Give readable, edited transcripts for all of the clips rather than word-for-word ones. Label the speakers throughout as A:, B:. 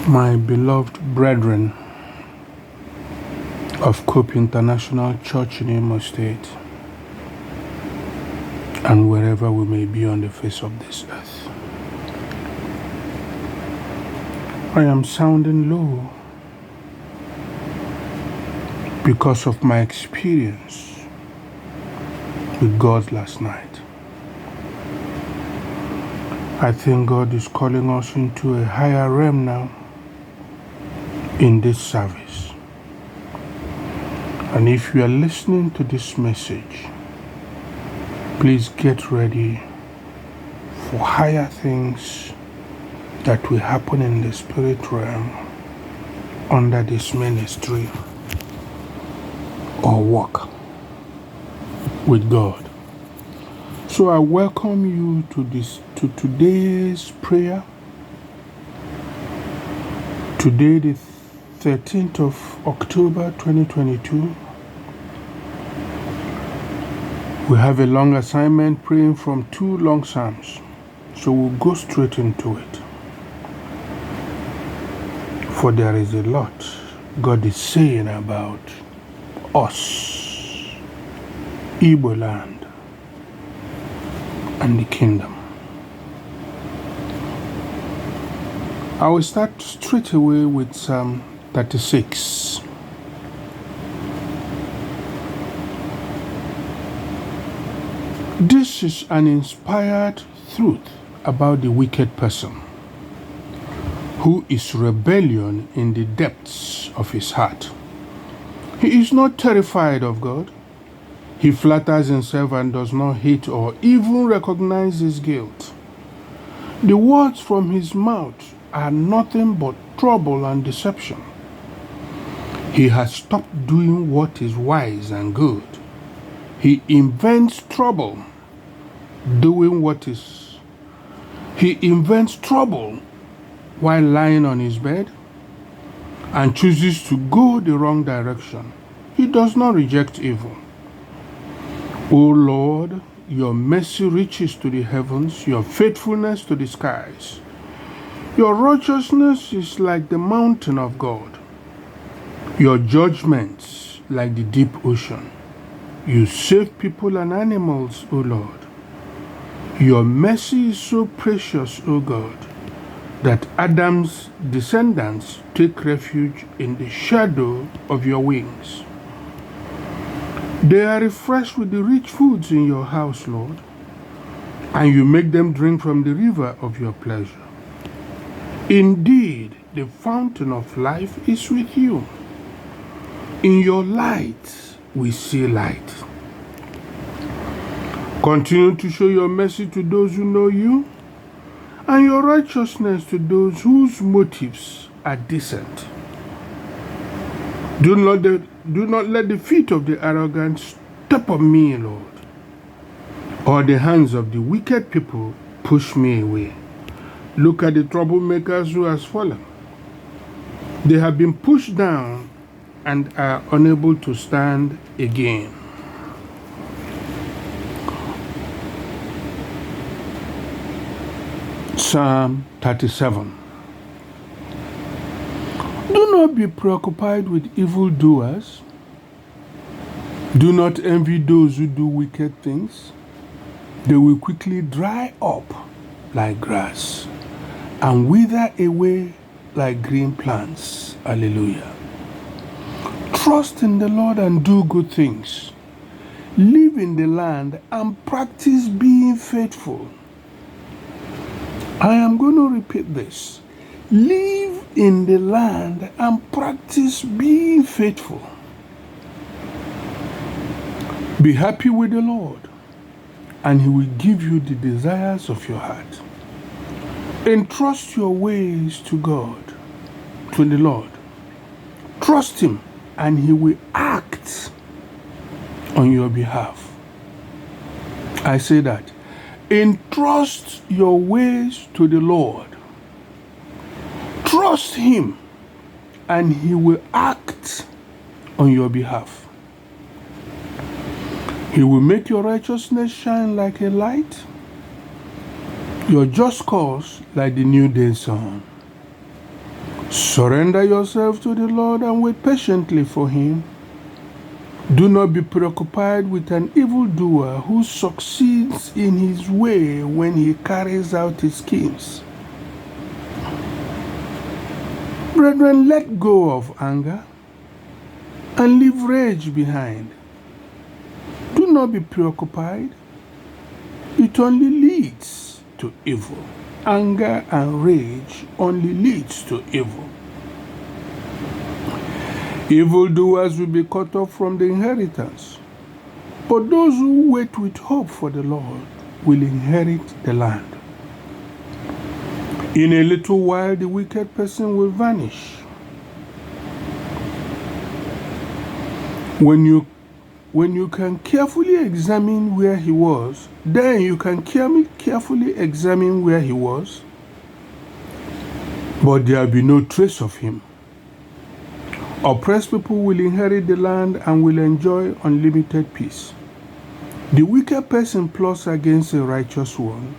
A: My beloved brethren of Cope International Church in Imo State, and wherever we may be on the face of this earth, I am sounding low because of my experience with God last night. I think God is calling us into a higher realm now in this service. And if you are listening to this message, please get ready for higher things that will happen in the spirit realm under this ministry or walk with God. So I welcome you to today's prayer. Today, the 13th of October 2022. We have a long assignment praying from 2 long Psalms. So we'll go straight into it. For there is a lot God is saying about us, Igbo Land, and the kingdom. I will start straight away with Psalm 36. This is an inspired truth about the wicked person who is rebellion in the depths of his heart. He is not terrified of God. He flatters himself and does not hate or even recognize his guilt. The words from his mouth are nothing but trouble and deception. He has stopped doing what is wise and good. He invents trouble He invents trouble while lying on his bed and chooses to go the wrong direction. He does not reject evil. O Lord, your mercy reaches to the heavens, your faithfulness to the skies. Your righteousness is like the mountain of God, your judgments like the deep ocean. You save people and animals, O Lord. Your mercy is so precious, O God, that Adam's descendants take refuge in the shadow of your wings. They are refreshed with the rich foods in your house, Lord, and you make them drink from the river of your pleasure. Indeed, the fountain of life is with you. In your light, we see light. Continue to show your mercy to those who know you, and your righteousness to those whose motives are decent. Do not let the feet of the arrogant step on me, Lord, or the hands of the wicked people push me away. Look at the troublemakers who has fallen. They have been pushed down and are unable to stand again. Psalm 37. Do not be preoccupied with evildoers. Do not envy those who do wicked things. They will quickly dry up like grass and wither away like green plants. Hallelujah. Trust in the Lord and do good things. Live in the land and practice being faithful. I am going to repeat this. Live in the land and practice being faithful. Be happy with the Lord, and He will give you the desires of your heart. Entrust your ways to God, to the Lord. Trust Him, and He will act on your behalf. I say that. Entrust your ways to the Lord. Trust Him, and He will act on your behalf. He will make your righteousness shine like a light, your just cause like the noonday sun. Surrender yourself to the Lord and wait patiently for Him. Do not be preoccupied with an evildoer who succeeds in his way when he carries out his schemes. Brethren, let go of anger and leave rage behind. Do not be preoccupied. It only leads to evil. Anger and rage only leads to evil. Evildoers will be cut off from the inheritance, but those who wait with hope for the Lord will inherit the land. In a little while, the wicked person will vanish. When you can carefully examine where he was, then you can carefully examine where he was, but there will be no trace of him. Oppressed people will inherit the land and will enjoy unlimited peace. The wicked person plots against a righteous one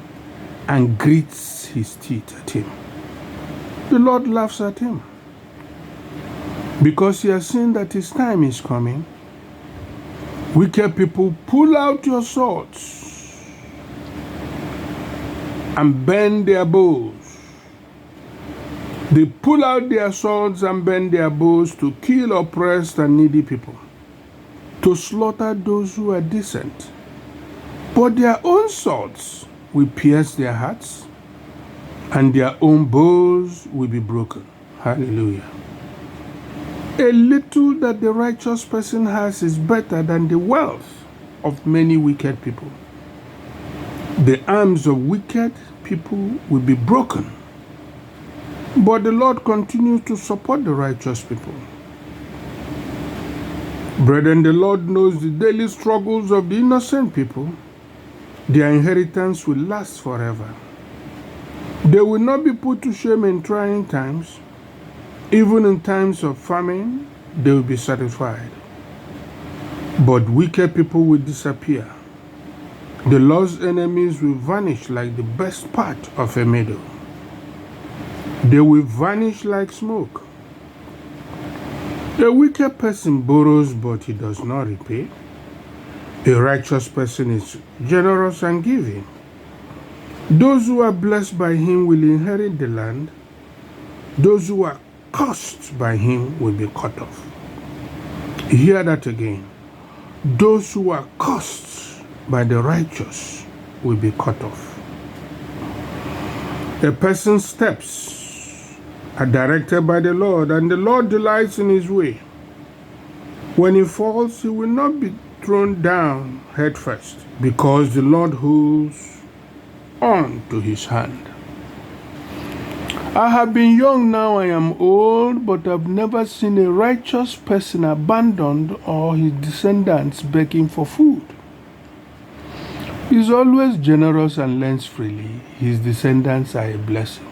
A: and grits his teeth at him. The Lord laughs at him because he has seen that his time is coming. Wicked people, pull out your swords and bend their bows. They pull out their swords and bend their bows to kill oppressed and needy people, to slaughter those who are decent. But their own swords will pierce their hearts, and their own bows will be broken. Hallelujah. A little that the righteous person has is better than the wealth of many wicked people. The arms of wicked people will be broken, but the Lord continues to support the righteous people. Brethren, the Lord knows the daily struggles of the innocent people. Their inheritance will last forever. They will not be put to shame in trying times. Even in times of famine, they will be satisfied. But wicked people will disappear. The Lord's enemies will vanish like the best part of a meadow. They will vanish like smoke. A wicked person borrows, but he does not repay. A righteous person is generous and giving. Those who are blessed by him will inherit the land. Those who are cursed by him will be cut off. Hear that again. Those who are cursed by the righteous will be cut off. A person's steps are directed by the Lord, and the Lord delights in his way. When he falls, he will not be thrown down headfirst, because the Lord holds on to his hand. I have been young, now I am old, but I've never seen a righteous person abandoned or his descendants begging for food. He is always generous and lends freely. His descendants are a blessing.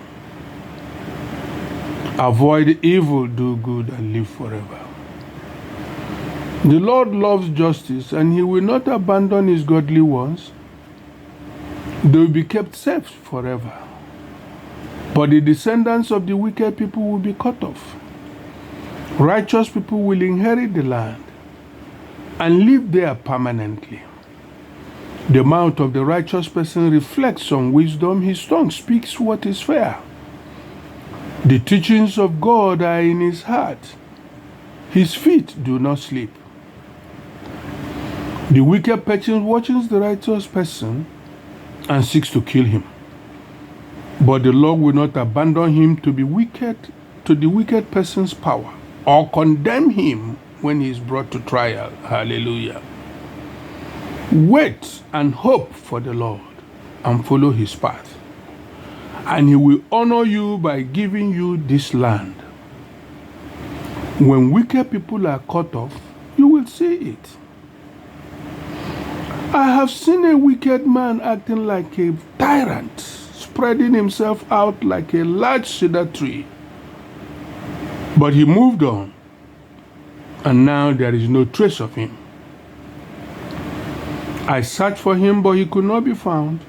A: Avoid evil, do good, and live forever. The Lord loves justice, and he will not abandon his godly ones. They will be kept safe forever. But the descendants of the wicked people will be cut off. Righteous people will inherit the land and live there permanently. The mouth of the righteous person reflects on wisdom. His tongue speaks what is fair. The teachings of God are in his heart. His feet do not sleep. The wicked person watches the righteous person and seeks to kill him. But the Lord will not abandon him to the wicked person's power, or condemn him when he is brought to trial. Hallelujah. Wait and hope for the Lord and follow his path, and he will honor you by giving you this land. When wicked people are cut off, you will see it. I have seen a wicked man acting like a tyrant, spreading himself out like a large cedar tree. But he moved on, and now there is no trace of him. I searched for him, but he could not be found.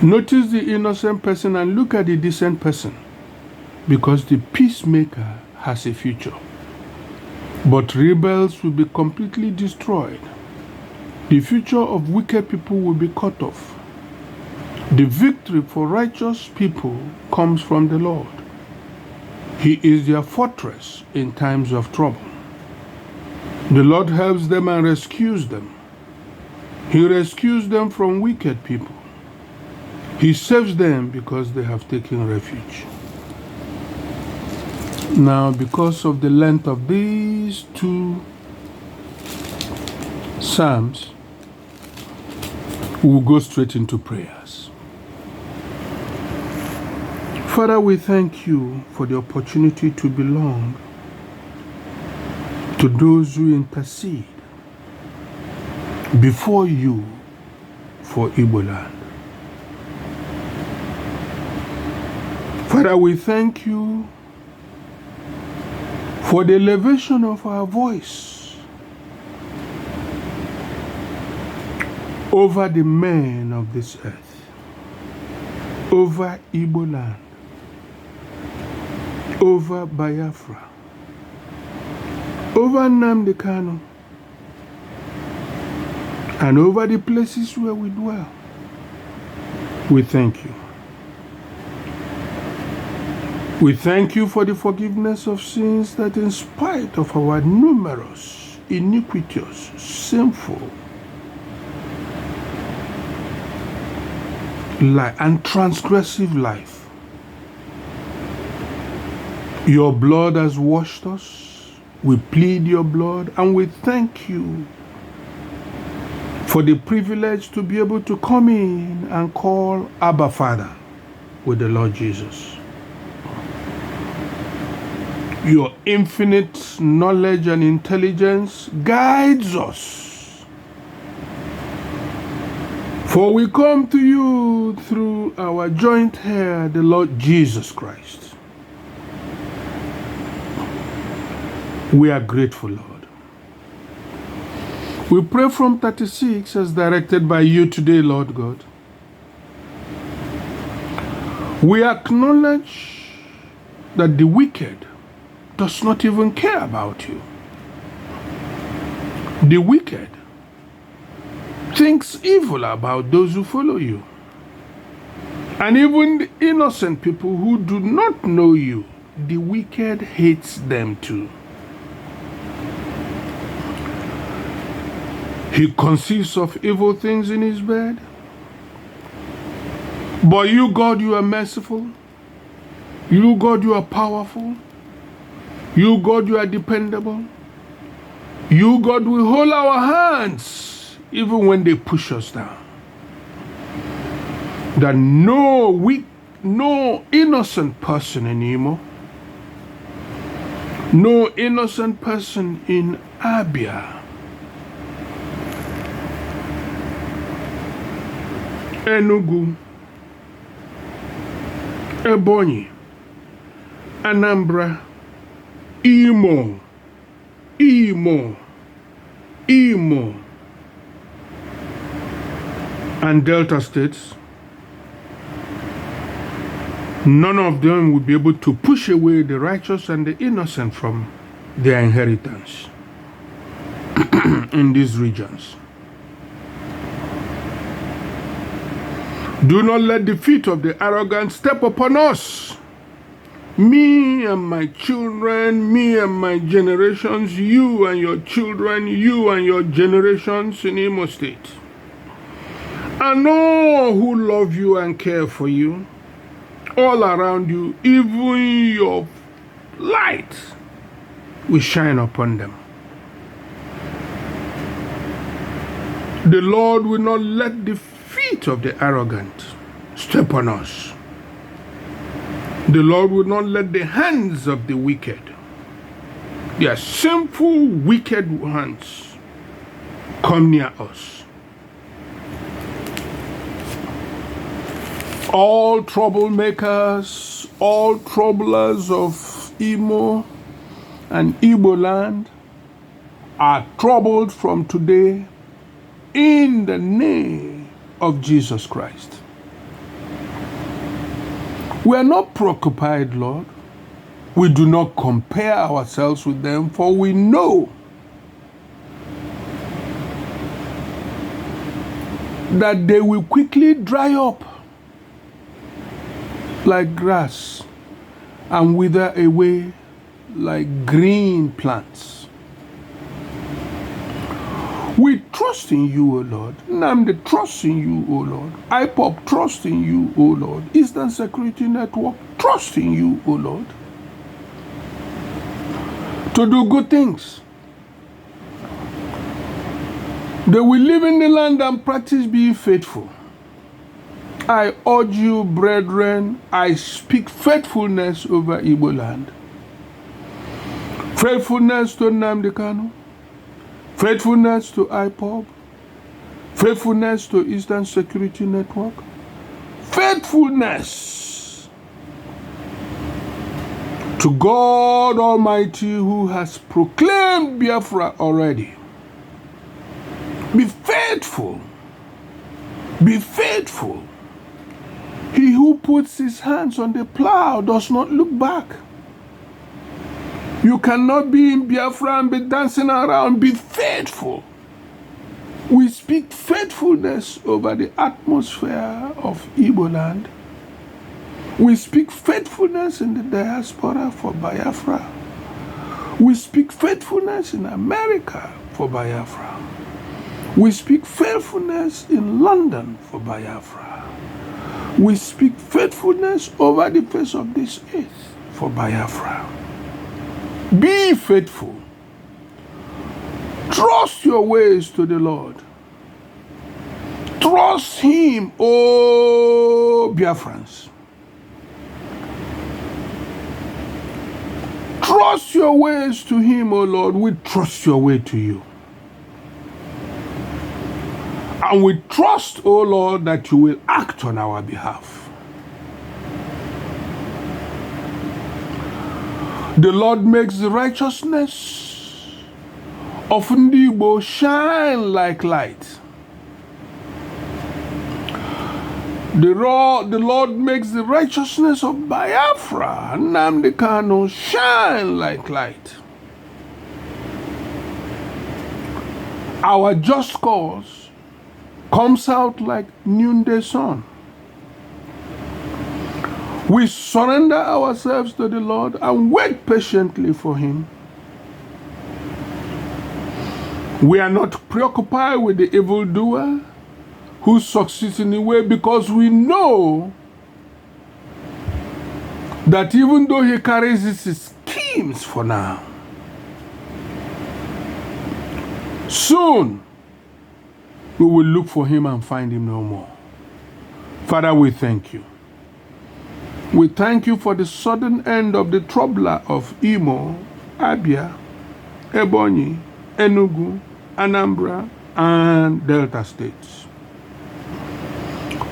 A: Notice the innocent person and look at the decent person. because the peacemaker has a future. But rebels will be completely destroyed. The future of wicked people will be cut off. The victory for righteous people comes from the Lord. He is their fortress in times of trouble. The Lord helps them and rescues them. He rescues them from wicked people. He saves them because they have taken refuge. Now, because of the length of these two Psalms, we will go straight into prayers. Father, we thank you for the opportunity to belong to those who intercede before you for Igbo Land. Father, we thank you for the elevation of our voice over the men of this earth, over Igbo Land, over Biafra, over Nnamdi Kanu, and over the places where we dwell. We thank you. We thank you for the forgiveness of sins that, in spite of our numerous, iniquitous, sinful, and transgressive life, your blood has washed us. We plead your blood, and we thank you for the privilege to be able to come in and call Abba Father with the Lord Jesus. Your infinite knowledge and intelligence guides us, for we come to you through our joint heir, the Lord Jesus Christ. We are grateful, Lord. We pray from 36 as directed by you today, Lord God. We acknowledge that the wicked does not even care about you. The wicked thinks evil about those who follow you. And even the innocent people who do not know you, the wicked hates them too. He conceives of evil things in his bed. But you, God, you are merciful. You, God, you are powerful. You, God, you are dependable. You, God, will hold our hands even when they push us down. That no innocent person in Imo, no innocent person in Abia, Enugu, Ebonyi, Anambra, Imo, and Delta states, none of them will be able to push away the righteous and the innocent from their inheritance in these regions. Do not let the feet of the arrogant step upon us. Me and my children, me and my generations, you and your children, you and your generations in Imo State. And all who love you and care for you, all around you, even your light will shine upon them. The Lord will not let the feet of the arrogant step on us. The Lord will not let the hands of the wicked, their sinful, wicked hands, come near us. All troublemakers, all troublers of Imo and Igbo Land are troubled from today in the name of Jesus Christ. We are not preoccupied, Lord, We do not compare ourselves with them, for we know that they will quickly dry up like grass and wither away like green plants. We trust in you, O Lord. Nnamdi trust in you, O Lord. IPOB trust in you, O Lord. Eastern Security Network trust in you, O Lord, to do good things. They will live in the land and practice being faithful. I urge you, brethren, I speak faithfulness over Igbo Land. Faithfulness to Nnamdi Kanu. Faithfulness to IPOB. Faithfulness to Eastern Security Network. Faithfulness to God Almighty, who has proclaimed Biafra already. Be faithful. Be faithful. He who puts his hands on the plow does not look back. You cannot be in Biafra and be dancing around. Be faithful. We speak faithfulness over the atmosphere of Igbo Land. We speak faithfulness in the diaspora for Biafra. We speak faithfulness in America for Biafra. We speak faithfulness in London for Biafra. We speak faithfulness over the face of this earth for Biafra. Be faithful. Trust your ways to the Lord. Trust Him, O Biafrans. Trust your ways to Him, O Lord. We trust your way to you. And we trust, O Lord, that you will act on our behalf. The Lord makes the righteousness of Ndigbo shine like light. The Lord makes the righteousness of Biafra, Nnamdi Kanu, shine like light. Our just cause comes out like noonday sun. We surrender ourselves to the Lord and wait patiently for Him. We are not preoccupied with the evildoer who succeeds in the way, because we know that even though he carries his schemes for now, soon we will look for him and find him no more. Father, we thank you. We thank you for the sudden end of the troubler of Imo, Abia, Ebonyi, Enugu, Anambra, and Delta states.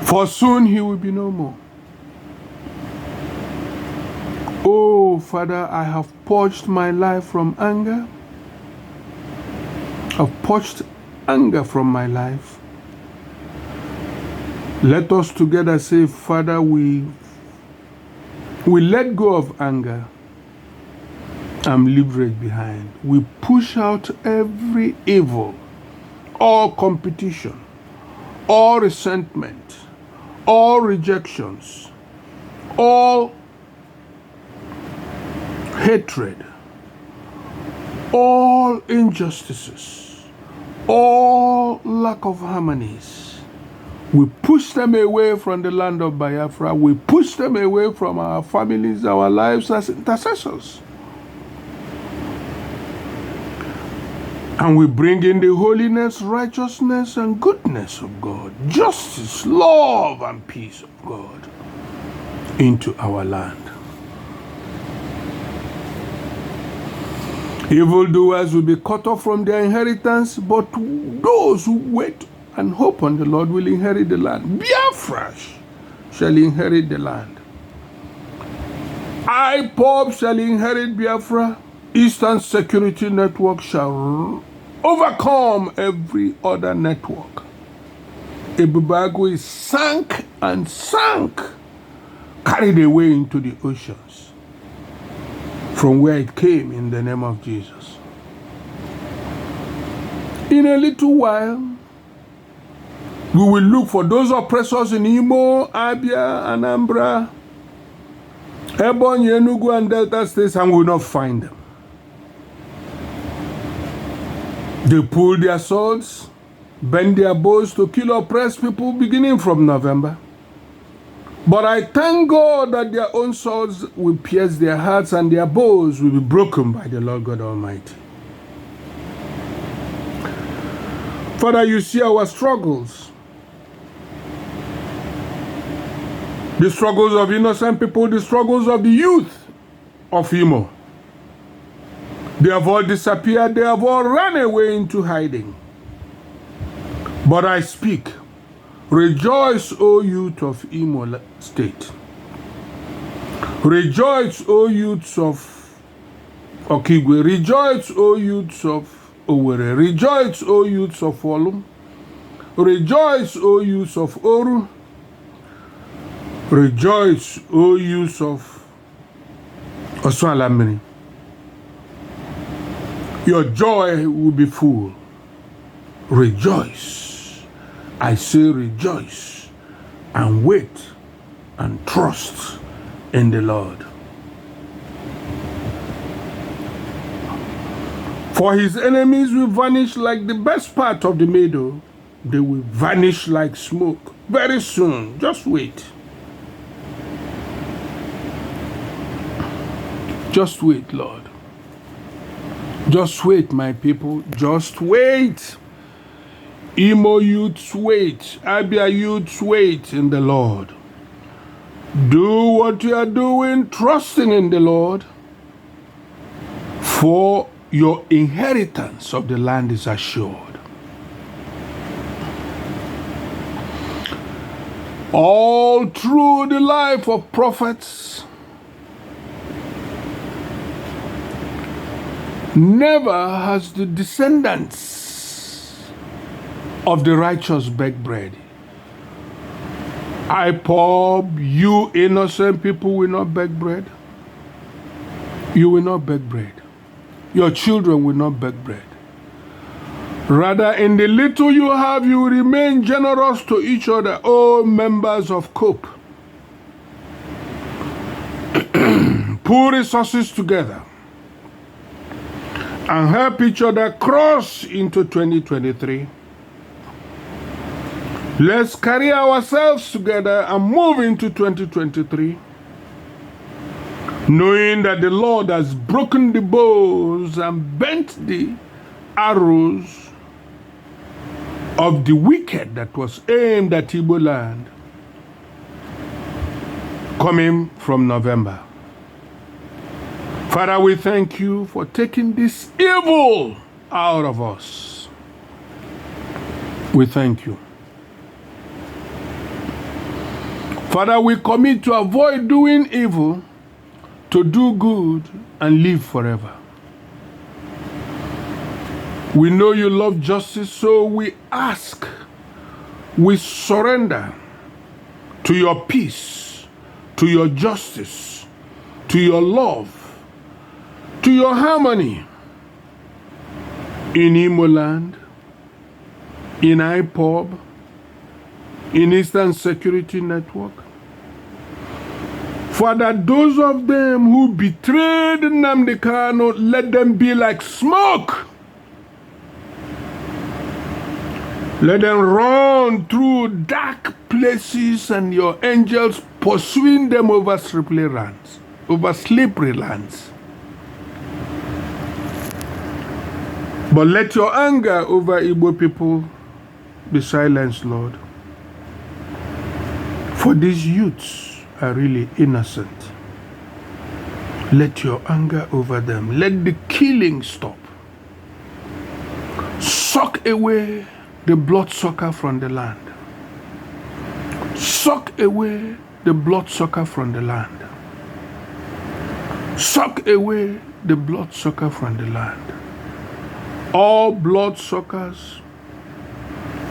A: For soon he will be no more. Oh, Father, I have purged my life from anger. I've purged anger from my life. Let us together say, Father, we let go of anger and leverage behind. We push out every evil, all competition, all resentment, all rejections, all hatred, all injustices, all lack of harmonies. We push them away from the land of Biafra. We push them away from our families, our lives as intercessors. And we bring in the holiness, righteousness, and goodness of God, justice, love, and peace of God into our land. Evildoers will be cut off from their inheritance, but those who wait and hope on the Lord will inherit the land. Biafra shall inherit the land. IPOB shall inherit Biafra. Eastern Security Network shall overcome every other network. Ebubago is sank and sank, carried away into the oceans. from where it came in the name of Jesus. In a little while, we will look for those oppressors in Imo, Abia, Anambra, Ebonyi, Enugu, and Delta states, and will not find them. They pull their swords, bend their bows to kill oppressed people beginning from November. But I thank God that their own swords will pierce their hearts and their bows will be broken by the Lord God Almighty. Father, you see our struggles. The struggles of innocent people, the struggles of the youth of Imo. They have all disappeared, they have all run away into hiding. But I speak, rejoice, O youth of Imo State. Rejoice, O youths of Okigwe. Rejoice, O youths of Owerri. Rejoice, O youths of Olum. Rejoice, O youths of Oru. Rejoice, O youths of Oswalamini. Your joy will be full. Rejoice. I say rejoice and wait and trust in the Lord. For his enemies will vanish like the best part of the meadow. They will vanish like smoke very soon. Just wait. Just wait, Lord. Just wait, my people. Just wait. Imo youths wait. Abia youths wait in the Lord. Do what you are doing, trusting in the Lord. For your inheritance of the land is assured. All through the life of prophets, never has the descendants of the righteous beg bread. IPOB, you innocent people will not beg bread. You will not beg bread. Your children will not beg bread. Rather, in the little you have, you will remain generous to each other, all members of COPE. Pull resources together and help each other cross into 2023. Let's carry ourselves together and move into 2023, knowing that the Lord has broken the bows and bent the arrows of the wicked that was aimed at Igbo Land coming from November. Father, we thank you for taking this evil out of us. We thank you. Father, we commit to avoid doing evil, to do good and live forever. We know you love justice, so we ask, we surrender to your peace, to your justice, to your love, to your harmony in Igbo Land, in IPOB, in Eastern Security Network. Father, those of them who betrayed Nnamdi Kanu, let them be like smoke. Let them run through dark places and your angels pursuing them over slippery lands, But let your anger over Igbo people be silenced, Lord. For these youths are really innocent. Let your anger over them. Let the killing stop. Suck away the bloodsucker from the land. Suck away the bloodsucker from the land. Suck away the bloodsucker from the land. All bloodsuckers,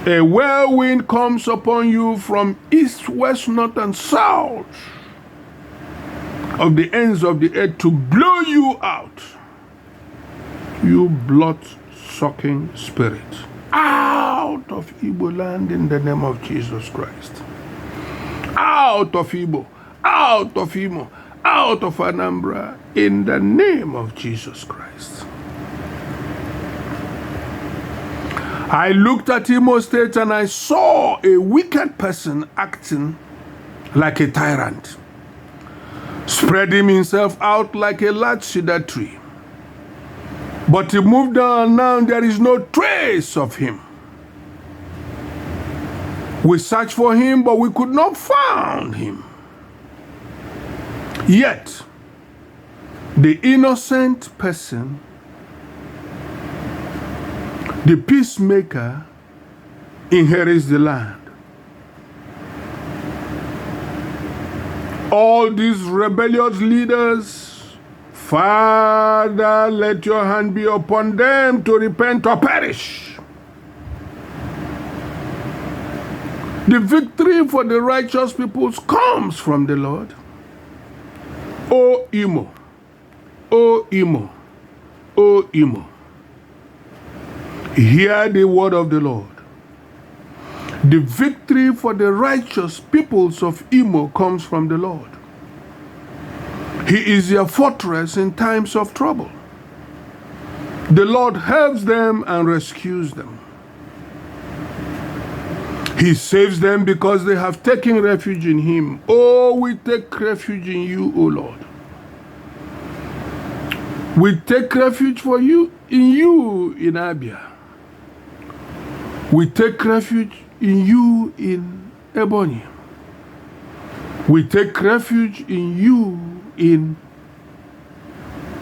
A: a whirlwind comes upon you from east, west, north, and south, of the ends of the earth to blow you out, you blood-sucking spirit. Out of Igbo land in the name of Jesus Christ. Out of Igbo, out of Imo, out of Anambra in the name of Jesus Christ. I looked at Imo State and I saw a wicked person acting like a tyrant, spreading himself out like a large cedar tree. But he moved on, and now there is no trace of him. We searched for him, but we could not find him. Yet, the innocent person, the peacemaker, inherits the land. All these rebellious leaders, Father, let your hand be upon them to repent or perish. The victory for the righteous peoples comes from the Lord. O Imo, O Imo, O Imo, hear the word of the Lord. The victory for the righteous peoples of Imo comes from the Lord. He is their fortress in times of trouble. The Lord helps them and rescues them. He saves them because they have taken refuge in Him. Oh, we take refuge in you, O Lord. We take refuge for you in Abia. We take refuge in you in Ebonyi. We take refuge in you in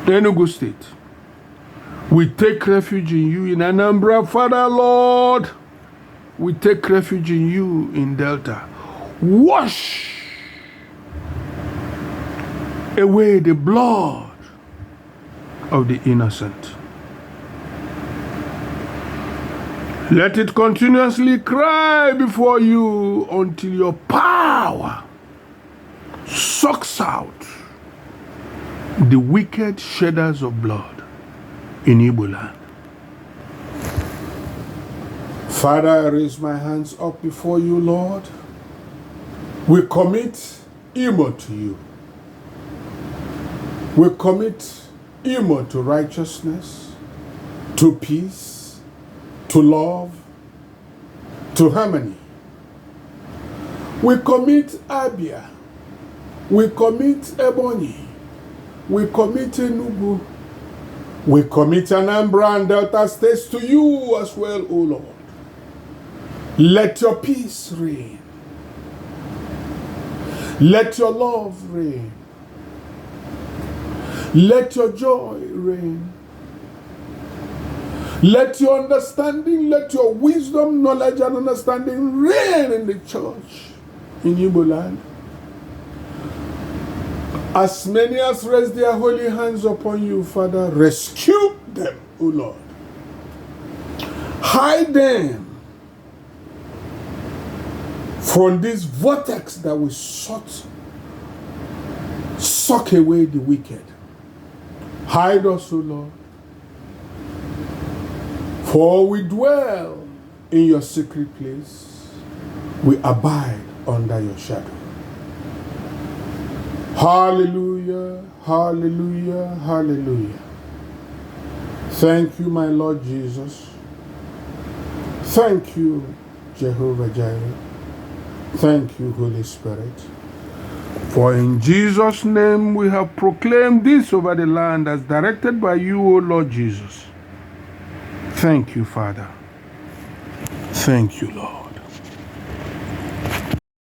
A: Enugu State. We take refuge in you in Anambra. Father, Lord, we take refuge in you in Delta. Wash away the blood of the innocent. Let it continuously cry before you until your power sucks out the wicked shedders of blood in Igbo Land. Father, I raise my hands up before you, Lord. We commit Imo to you. We commit Imo to righteousness, to peace, to love, to harmony. We commit Abia. We commit Ebonyi. We commit Enugu. We commit Anambra and Delta states to you as well, O Lord. Let your peace reign. Let your love reign. Let your joy reign. Let your understanding, let your wisdom, knowledge, and understanding reign in the church in Igbo Land. As many as raise their holy hands upon you, Father, rescue them, O Lord. Hide them from this vortex that will suck away the wicked. Hide us, O Lord. For we dwell in your secret place. We abide under your shadow. Hallelujah, hallelujah, hallelujah. Thank you, my Lord Jesus. Thank you, Jehovah Jireh. Thank you, Holy Spirit. For in Jesus' name we have proclaimed this over the land as directed by you, O Lord Jesus. Thank you, Father. Thank you, Lord.